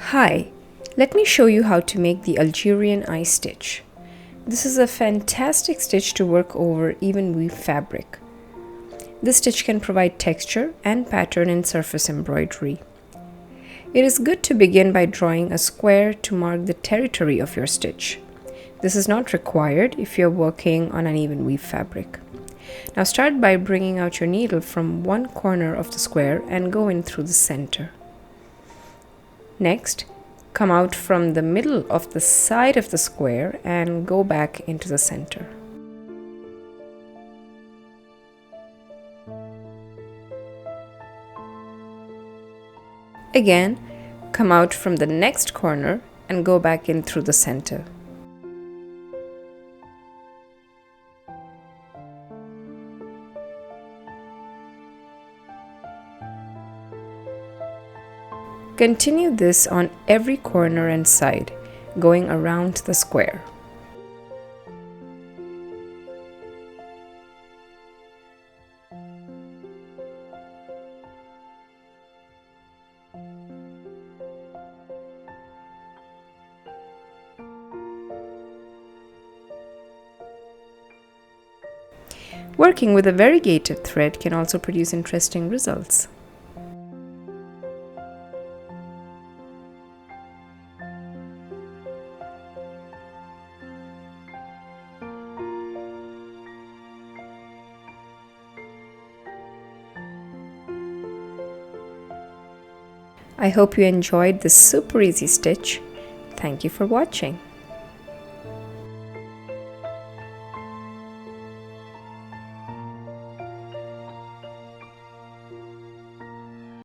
Hi, let me show you how to make the Algerian eye stitch. This is a fantastic stitch to work over even weave fabric. This stitch can provide texture and pattern in surface embroidery. It is good to begin by drawing a square to mark the territory of your stitch. This is not required if you're working on uneven weave fabric. Now start by bringing out your needle from one corner of the square and go in through the center. Next, come out from the middle of the side of the square and go back into the center. Again, come out from the next corner and go back in through the center. Continue this on every corner and side, going around the square. Working with a variegated thread can also produce interesting results. I hope you enjoyed this super easy stitch. Thank you for watching.